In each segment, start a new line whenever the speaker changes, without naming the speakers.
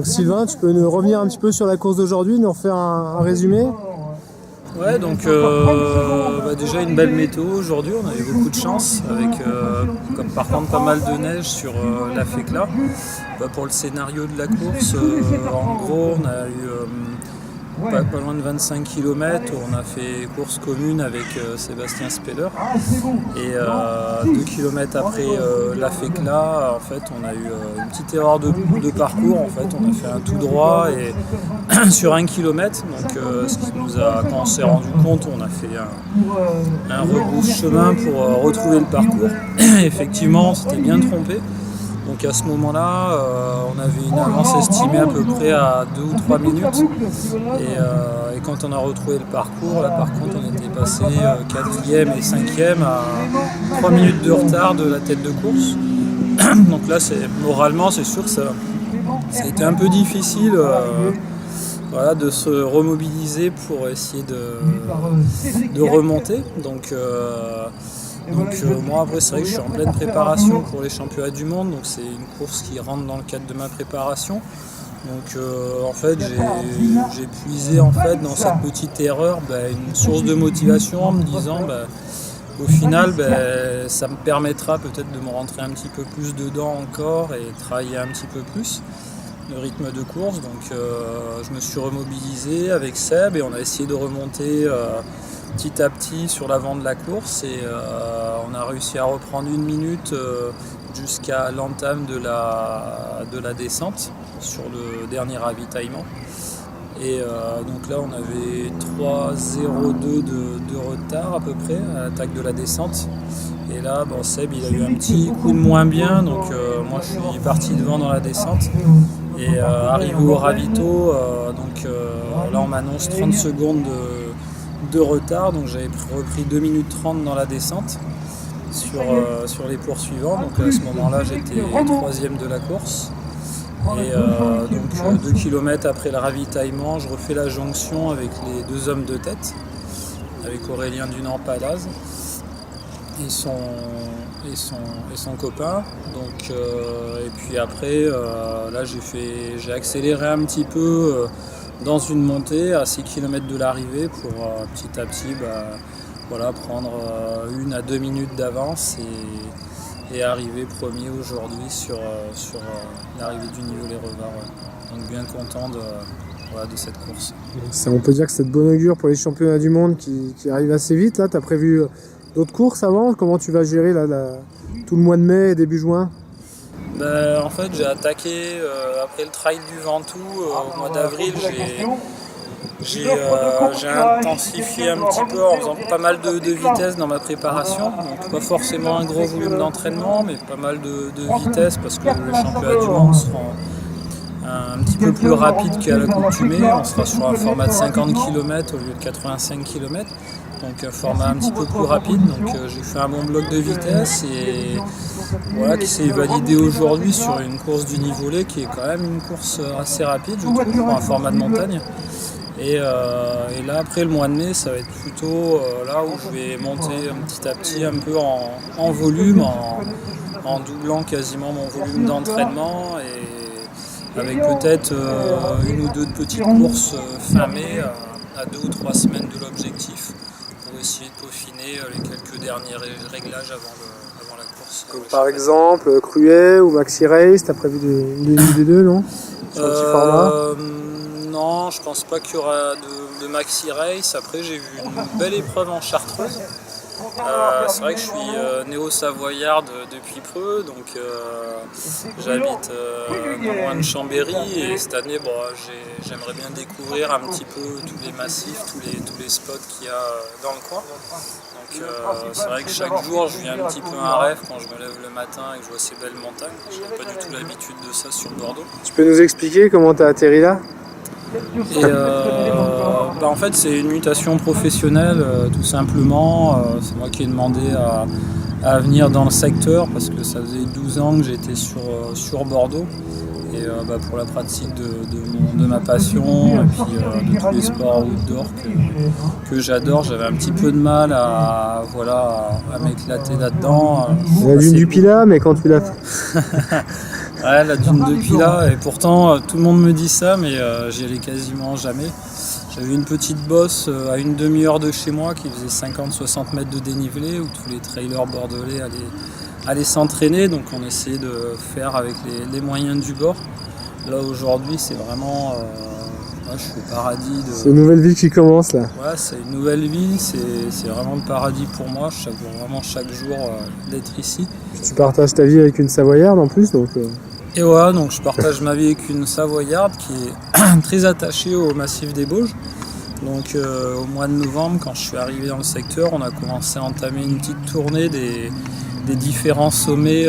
Donc Sylvain, tu peux nous revenir un petit peu sur la course d'aujourd'hui, nous refaire un résumé?
Ouais, donc déjà une belle météo aujourd'hui, on a eu beaucoup de chance avec comme par contre pas mal de neige sur la Fécla. Pour le scénario de la course, en gros on a eu pas loin de 25 km, on a fait course commune avec Sébastien Speller et 2 km après la Fécla, en fait on a eu une petite erreur de parcours, en fait on a fait un tout droit et sur 1 km, donc ce qui nous a, quand on s'est rendu compte, on a fait un rebrousse chemin pour retrouver le parcours. Effectivement on s'était bien trompé. Donc à ce moment-là, on avait une avance estimée à peu près à 2 ou 3 minutes. Et quand on a retrouvé le parcours, là par contre on était passé 4e et 5e à 3 minutes de retard de la tête de course. Donc là, moralement, c'est sûr que ça a été un peu difficile de se remobiliser pour essayer de remonter. Donc moi après c'est vrai que je suis en pleine préparation pour les championnats du monde, donc c'est une course qui rentre dans le cadre de ma préparation. Donc en fait j'ai puisé en fait dans cette petite erreur une source de motivation en me disant au final ça me permettra peut-être de me rentrer un petit peu plus dedans encore et travailler un petit peu plus le rythme de course. Donc je me suis remobilisé avec Seb et on a essayé de remonter petit à petit sur l'avant de la course et on a réussi à reprendre 1 minute jusqu'à l'entame de la descente sur le dernier ravitaillement. Et donc là on avait 3,02 de retard à peu près à l'attaque de la descente. Et là Seb il a eu un petit coup de moins bien, donc moi je suis parti devant dans la descente. Et arrivé au ravito, là on m'annonce 30 secondes de retard, donc j'avais repris 2 minutes 30 dans la descente sur les poursuivants. Donc à ce moment-là j'étais 3e de la course. Et donc 2 km après le ravitaillement, je refais la jonction avec les 2 hommes de tête, avec Aurélien Dunant-Palaz et son copain. Donc, et puis après, là j'ai accéléré un petit peu dans une montée à 6 km de l'arrivée pour petit à petit prendre 1 à 2 minutes d'avance et arriver premier aujourd'hui sur l'arrivée du niveau Les Revards. Donc bien content de cette course.
On peut dire que c'est de bon augure pour les championnats du monde qui arrivent assez vite. Là, tu as prévu d'autres courses avant? Comment tu vas gérer tout le mois de mai et début juin?
En fait, j'ai attaqué après le trail du Ventoux au mois d'avril. J'ai intensifié un petit peu en faisant pas mal de vitesse dans ma préparation. Donc pas forcément un gros volume d'entraînement, mais pas mal de vitesse parce que les championnats du monde seront un petit peu plus rapide qu'à l'accoutumée. On sera sur un format de 50 km au lieu de 85 km. Donc un format un petit peu plus rapide. Donc j'ai fait un bon bloc de vitesse et qui s'est validé aujourd'hui sur une course du Nivolet qui est quand même une course assez rapide, je trouve, pour un format de montagne. Et là après le mois de mai, ça va être plutôt là où je vais monter petit à petit un peu en volume, en doublant quasiment mon volume d'entraînement et avec peut-être 1 ou 2 petites courses fin mai à 2 ou 3 semaines de l'objectif pour essayer de peaufiner les quelques derniers réglages avant la course.
Comme par exemple Cruet ou Maxi Race, tu as prévu des deux, non? Sur un petit format?
Non, je pense pas qu'il y aura de Maxi Race. Après, j'ai vu une belle épreuve en Chartreuse. C'est vrai que je suis néo-savoyarde depuis peu, donc j'habite non loin de Chambéry et cette année j'aimerais bien découvrir un petit peu tous les massifs, tous les spots qu'il y a dans le coin. Donc c'est vrai que chaque jour je vis un petit peu un rêve quand je me lève le matin et que je vois ces belles montagnes. Je n'ai pas du tout l'habitude de ça sur Bordeaux.
Tu peux nous expliquer comment tu as atterri là?
Et en fait c'est une mutation professionnelle tout simplement. C'est moi qui ai demandé à venir dans le secteur parce que ça faisait 12 ans que j'étais sur Bordeaux et pour la pratique de ma passion et puis de tous les sports outdoor que j'adore, j'avais un petit peu de mal à m'éclater là-dedans.
La lune du Pilat, mais quand tu l'as fait.
Ouais, la dune de Pilat, et pourtant tout le monde me dit ça, mais j'y allais quasiment jamais. J'avais une petite bosse à une demi-heure de chez moi qui faisait 50-60 mètres de dénivelé, où tous les trailers bordelais allaient s'entraîner, donc on essayait de faire avec les moyens du bord. Là aujourd'hui c'est vraiment... je suis au paradis.
C'est une nouvelle vie qui commence là.
Ouais, c'est une nouvelle vie, c'est vraiment le paradis pour moi. Je savoure vraiment chaque jour d'être ici.
Tu partages ta vie avec une Savoyarde en plus, donc...
Et voilà, donc je partage ma vie avec une Savoyarde qui est très attachée au massif des Bauges. Donc au mois de novembre, quand je suis arrivé dans le secteur, on a commencé à entamer une petite tournée des différents sommets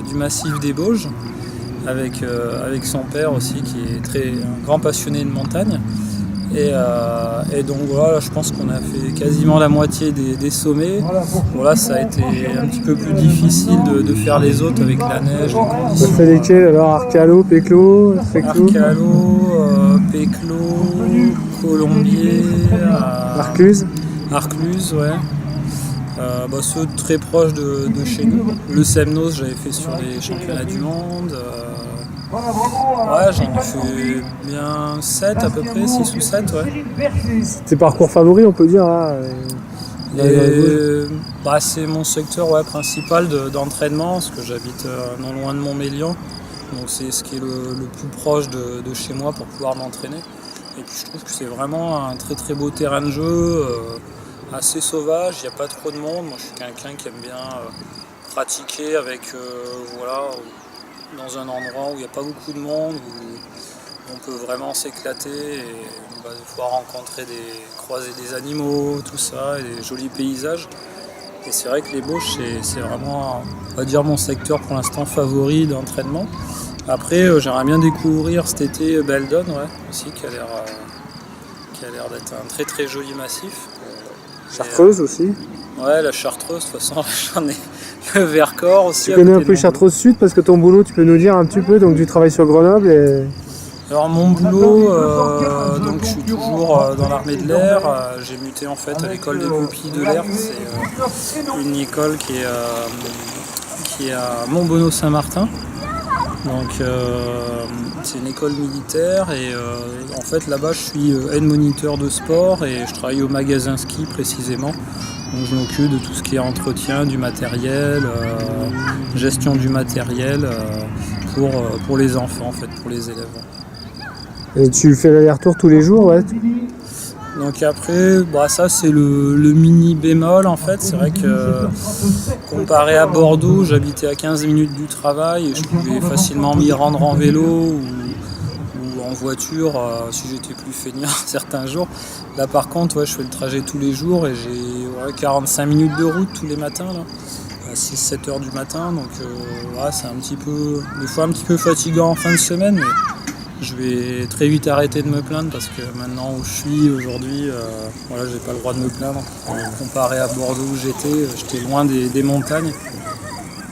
du massif des Bauges, avec son père aussi, qui est un grand passionné de montagne. Et donc voilà, je pense qu'on a fait quasiment la moitié des sommets. Voilà, ça a été un petit peu plus difficile de faire les autres avec la neige, les conditions.
Tu as fait lesquels alors? Arcalo, Péclo,
Arcalo, Péclo, Colombier, Arcluse, ouais. Ceux très proches de chez nous. Le Semnos, j'avais fait sur les championnats du monde. Ouais, j'en ai fait bien 7 à peu près, 6 ou 7, ouais.
Tes parcours favoris, on peut dire là,
c'est mon secteur principal d'entraînement, parce que j'habite non loin de Montmélian. Donc c'est ce qui est le plus proche de chez moi pour pouvoir m'entraîner. Et puis je trouve que c'est vraiment un très très beau terrain de jeu, assez sauvage, il n'y a pas trop de monde. Moi je suis quelqu'un qui aime bien pratiquer avec dans un endroit où il n'y a pas beaucoup de monde, où on peut vraiment s'éclater et pouvoir rencontrer croiser des animaux, tout ça, et des jolis paysages. Et c'est vrai que les Bauges, c'est vraiment, on va dire, mon secteur pour l'instant favori d'entraînement. Après, j'aimerais bien découvrir cet été Beldon, aussi, qui a l'air d'être un très très joli massif.
Chartreuse aussi.
Ouais, la Chartreuse, de toute façon, j'en ai le Vercors aussi.
Tu connais un peu Chartreuse Sud, parce que ton boulot, tu peux nous dire un petit peu, donc tu travailles sur Grenoble et...
Alors mon boulot, donc je suis toujours dans l'armée de l'air. J'ai muté en fait à l'école des pupilles de l'air. C'est une école qui est à Montbonneau-Saint-Martin. Donc c'est une école militaire et en fait là-bas je suis aide moniteur de sport et je travaille au magasin ski précisément. Donc je m'occupe de tout ce qui est entretien du matériel, gestion du matériel pour les enfants en fait, pour les élèves.
Et tu fais l'aller-retour tous les jours, ouais?
Donc après, ça c'est le mini bémol en fait. C'est vrai que comparé à Bordeaux, j'habitais à 15 minutes du travail et je pouvais facilement m'y rendre en vélo ou en voiture si j'étais plus feignant certains jours. Là par contre, je fais le trajet tous les jours et j'ai 45 minutes de route tous les matins là, à 6-7 heures du matin. Donc c'est des fois un petit peu fatigant en fin de semaine, mais je vais très vite arrêter de me plaindre parce que maintenant où je suis aujourd'hui, j'ai pas le droit de me plaindre. Comparé à Bordeaux où j'étais loin des montagnes.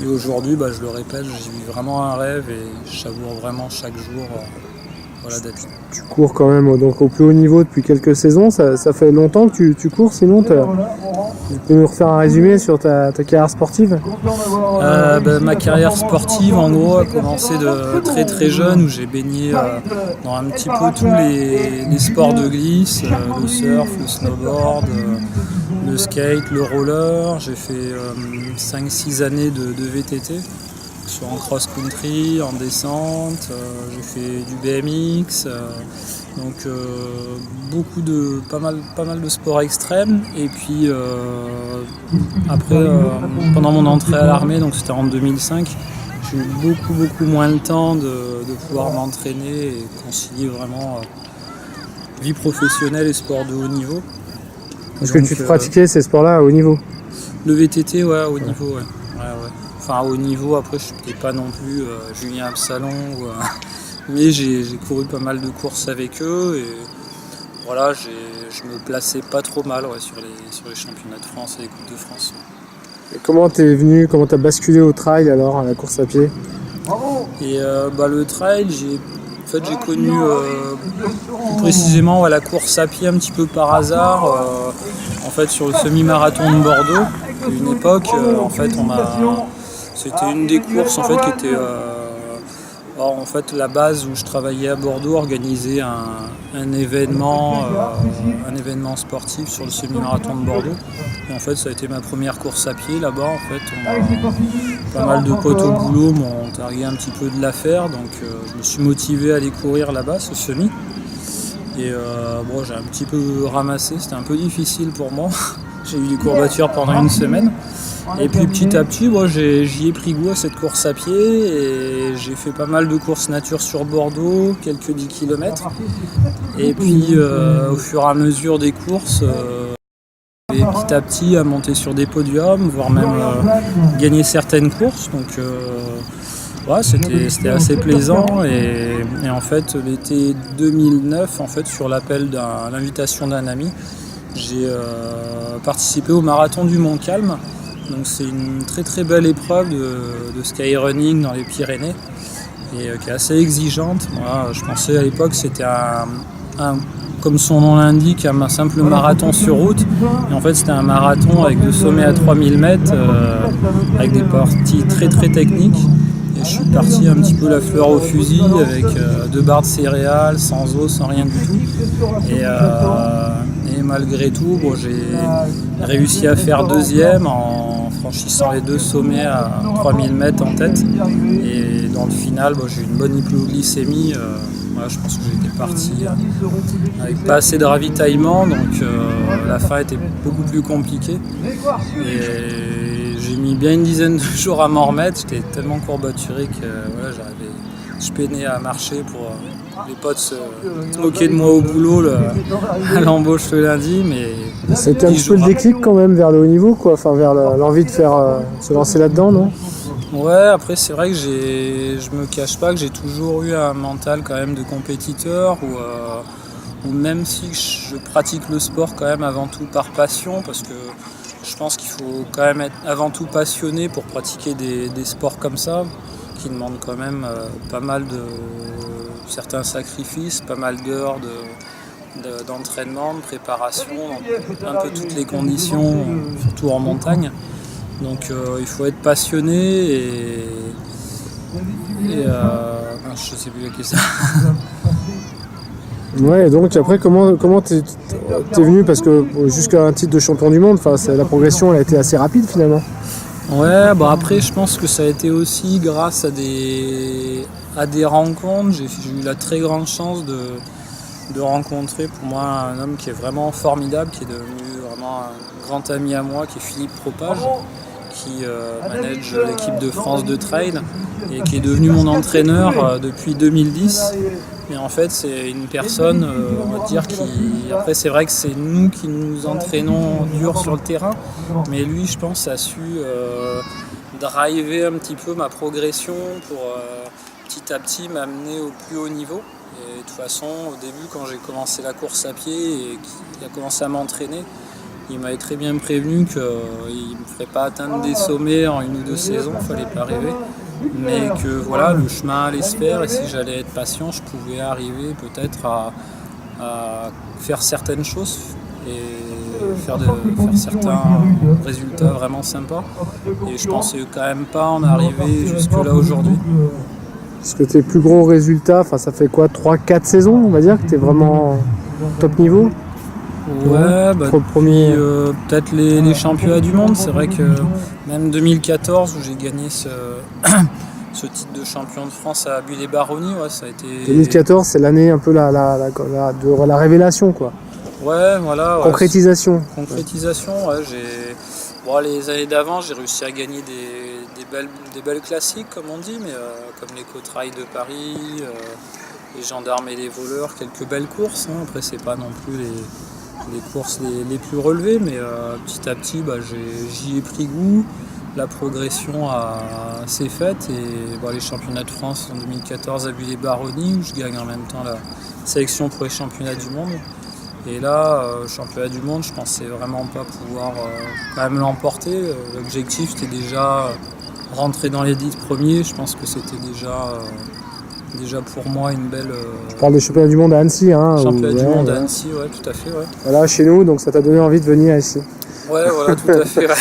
Et aujourd'hui, je le répète, j'y vis vraiment un rêve et je savoure vraiment chaque jour d'être là.
Tu cours quand même donc au plus haut niveau depuis quelques saisons. Ça fait longtemps que tu cours, sinon tu peux nous refaire un résumé sur ta carrière sportive?
Ma carrière sportive en gros a commencé de très très jeune où j'ai baigné dans un petit peu tous les sports de glisse, le surf, le snowboard, le skate, le roller. J'ai fait 5-6 années de VTT. Soit en cross-country, en descente, j'ai fait du BMX, donc pas mal de sports extrêmes. Et puis après, pendant mon entrée à l'armée, donc c'était en 2005, j'ai eu beaucoup moins le temps de pouvoir m'entraîner et concilier vraiment vie professionnelle et sport de haut niveau.
Est-ce que tu pratiquais ces sports-là à haut niveau?
Le VTT, à haut niveau, ouais. Enfin, au niveau, après, je n'étais pas non plus Julien Absalon, mais j'ai couru pas mal de courses avec eux et voilà, je me plaçais pas trop mal sur les championnats de France et les Coupes de France.
Et comment t'as basculé au trail alors, à la course à pied?
Et le trail, j'ai connu plus précisément la course à pied un petit peu par hasard, en fait sur le semi-marathon de Bordeaux. À une époque, c'était une des courses en fait qui était Alors, en fait, la base où je travaillais à Bordeaux organisait un événement sportif sur le semi-marathon de Bordeaux. Et en fait, ça a été ma première course à pied là-bas. En fait, pas mal de potes au boulot m'ont targué un petit peu de l'affaire, donc je me suis motivé à aller courir là-bas, ce semi. Et bon, j'ai un petit peu ramassé, c'était un peu difficile pour moi. J'ai eu des courbatures pendant une semaine. Et puis petit à petit, moi, j'y ai pris goût à cette course à pied et j'ai fait pas mal de courses nature sur Bordeaux, quelques 10 km. Et puis au fur et à mesure des courses, et petit à petit à monter sur des podiums, voire même gagner certaines courses. Donc ouais, c'était assez plaisant et en fait l'été 2009, en fait, sur l'invitation d'un ami, j'ai participé au marathon du Mont-Calm. Donc c'est une très très belle épreuve de skyrunning dans les Pyrénées et qui est assez exigeante. Moi, je pensais à l'époque que c'était comme son nom l'indique, un simple marathon sur route. Et en fait c'était un marathon avec des sommets à 3000 mètres, avec des parties très très techniques. Et je suis parti un petit peu la fleur au fusil avec 2 barres de céréales, sans eau, sans rien du tout. Et malgré tout, bon, j'ai réussi à faire deuxième en franchissant les 2 sommets à 3000 mètres en tête. Et dans le final, bon, j'ai eu une bonne hypoglycémie. Voilà, je pense que j'étais parti avec pas assez de ravitaillement, donc la fin était beaucoup plus compliquée. Et j'ai mis bien une dizaine de jours à m'en remettre. J'étais tellement courbaturé que voilà, je peinais à marcher pour les potes se moquaient de moi au boulot à l'embauche le lundi. Mais
c'était un petit peu le déclic quand même vers le haut niveau, quoi. Enfin, vers l'envie de se lancer là-dedans, non?
Ouais, après c'est vrai que je me cache pas que j'ai toujours eu un mental quand même de compétiteur ou même si je pratique le sport quand même avant tout par passion, parce que je pense qu'il faut quand même être avant tout passionné pour pratiquer des sports comme ça qui demandent quand même pas mal de certains sacrifices, pas mal d'heures d'entraînement, de préparation, un peu toutes les conditions, surtout en montagne. Donc il faut être passionné et je sais plus la question.
Ouais, donc après comment t'es venu, parce que jusqu'à un titre de champion du monde, la progression elle a été assez rapide finalement.
Ouais, bah après je pense que ça a été aussi grâce à des rencontres. J'ai eu la très grande chance de rencontrer pour moi un homme qui est vraiment formidable, qui est devenu vraiment un grand ami à moi, qui est Philippe Propage, qui manage l'équipe de France de trail et qui est devenu mon entraîneur depuis 2010. Mais en fait c'est une personne, on va dire, après c'est vrai que c'est nous qui nous entraînons dur sur le terrain, mais lui je pense a su driver un petit peu ma progression pour petit à petit m'amener au plus haut niveau. Et de toute façon au début quand j'ai commencé la course à pied et qu'il a commencé à m'entraîner, il m'avait très bien prévenu qu'il ne me ferait pas atteindre des sommets en 1 ou 2 saisons, il ne fallait pas rêver. Mais que voilà, le chemin allait se faire et si j'allais être patient, je pouvais arriver peut-être à faire certaines choses et faire certains résultats vraiment sympas. Et je pensais quand même pas en arriver jusque là aujourd'hui.
Parce que tes plus gros résultats, ça fait quoi, 3-4 saisons on va dire que t'es vraiment top niveau?
Ouais, peut-être les championnats du monde. C'est vrai que même 2014 où j'ai gagné ce titre de champion de France à Buis-les-Baronnies, ouais, ça a été...
2014 c'est l'année un peu de la révélation, quoi.
Ouais, voilà.
Concrétisation.
Concrétisation, ouais. Les années d'avant j'ai réussi à gagner des belles classiques comme on dit, mais comme l'Éco-Trail de Paris, les gendarmes et les voleurs, quelques belles courses, hein. Après c'est pas non plus les courses les plus relevées, mais petit à petit j'y ai pris goût, la progression s'est faite et les championnats de France en 2014 à Buis-les-Baronnies où je gagne en même temps la sélection pour les championnats du monde. Et là, championnat du monde, je pensais vraiment pas pouvoir quand même l'emporter. L'objectif c'était déjà rentrer dans les 10 premiers, je pense que c'était déjà pour moi une belle...
Je parle des championnats du monde à Annecy.
Championnat du monde à Annecy, ouais, tout à fait. Ouais.
Voilà, chez nous, donc ça t'a donné envie de venir ici.
Ouais, voilà, tout à fait. Ouais.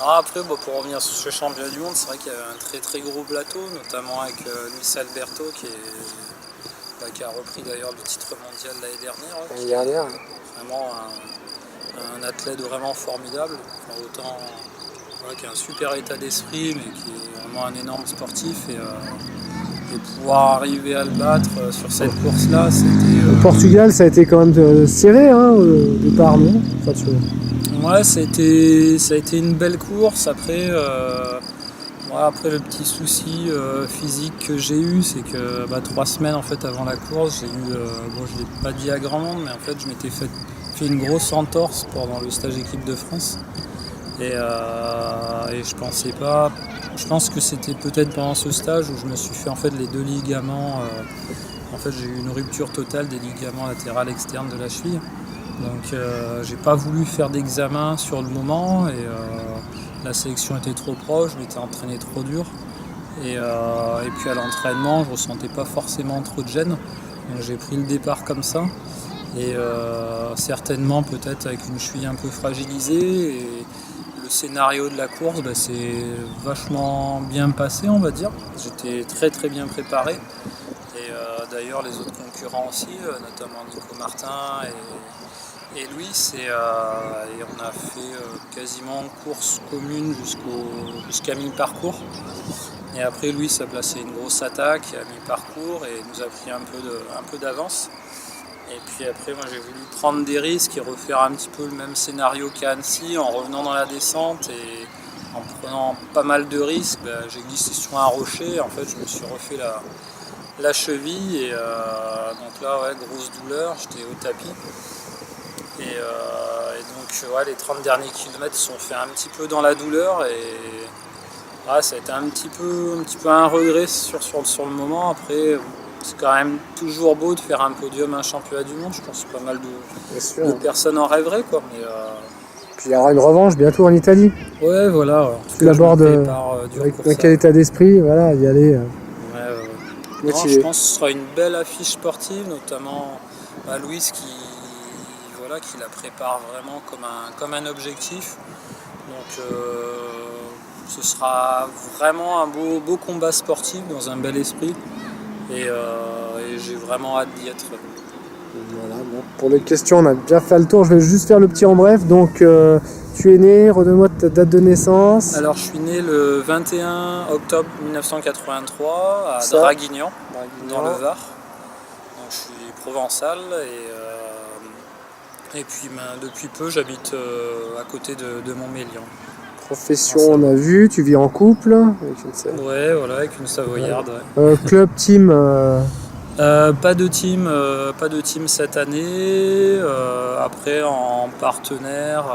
Après, pour revenir sur ce championnat du monde, c'est vrai qu'il y avait un très très gros plateau, notamment avec Luis Alberto qui a repris d'ailleurs le titre mondial l'année dernière.
L'année dernière.
Vraiment un athlète vraiment formidable. Enfin, autant qui a un super état d'esprit, mais qui est vraiment un énorme sportif. Et pouvoir arriver à le battre sur cette course-là, c'était...
Le Portugal, ça a été quand même serré hein, au départ, non?
Ouais, ça a été une belle course. Après, après le petit souci physique que j'ai eu, c'est que 3 semaines en fait, avant la course, j'ai eu, je ne l'ai pas dit à grand monde, mais en fait, je m'étais fait une grosse entorse pendant le stage équipe de France. Et je pensais pas. Je pense que c'était peut-être pendant ce stage où je me suis fait en fait les 2 ligaments. En fait, j'ai eu une rupture totale des ligaments latérales externes de la cheville. Donc, j'ai pas voulu faire d'examen sur le moment et la sélection était trop proche, je m'étais entraîné trop dur. Et puis à l'entraînement, je ressentais pas forcément trop de gêne. Donc, j'ai pris le départ comme ça. Et certainement peut-être avec une cheville un peu fragilisée. Et le scénario de la course, c'est vachement bien passé, on va dire. J'étais très très bien préparé. Et d'ailleurs les autres concurrents aussi, notamment Nico Martin et Louis. Et on a fait quasiment course commune jusqu'à mi-parcours. Et après Louis a placé une grosse attaque à mi-parcours et nous a pris un peu d'avance. Et puis après, moi j'ai voulu prendre des risques et refaire un petit peu le même scénario qu'à Annecy en revenant dans la descente et en prenant pas mal de risques. J'ai glissé sur un rocher. En fait, je me suis refait la cheville et donc là, grosse douleur. J'étais au tapis. Et donc, les 30 derniers kilomètres se sont fait un petit peu dans la douleur et ça a été un petit peu un regret sur le moment. Après, c'est quand même toujours beau de faire un podium, un championnat du monde. Je pense que pas mal de personnes en rêveraient. Quoi. Mais,
puis il y aura une revanche bientôt en Italie.
Ouais, voilà.
Tu l'abordes avec quel état d'esprit, voilà, y aller.
Non, je pense que ce sera une belle affiche sportive, notamment Louis qui la prépare vraiment comme un objectif. Donc ce sera vraiment un beau combat sportif dans un bel esprit. Et j'ai vraiment hâte d'y être.
Voilà, pour les questions, on a bien fait le tour. Je vais juste faire le petit en bref. Donc, tu es né, redonne-moi ta date de naissance.
Alors, je suis né le 21 octobre 1983 à Draguignan, dans le Var. Donc, je suis provençal et puis depuis peu, j'habite à côté de Montmélian.
Profession, on a vu, tu vis en couple
avec une Savoyarde.
Club, team
pas de team cette année. Après, en partenaire,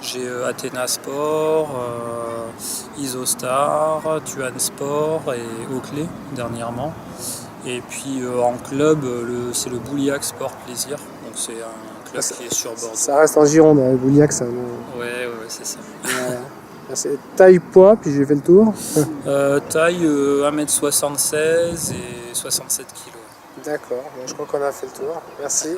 j'ai Athéna Sport, Isostar, Tuan Sport et Oakley dernièrement. Et puis en club, c'est le Bouliac Sport Plaisir. Donc c'est un club qui est sur Bordeaux.
Ça reste en Gironde, Bouliac, ça.
Ouais, c'est ça.
C'est taille, poids, puis j'ai fait le tour.
Taille 1m76 et 67 kg.
D'accord, je crois qu'on a fait le tour. Merci.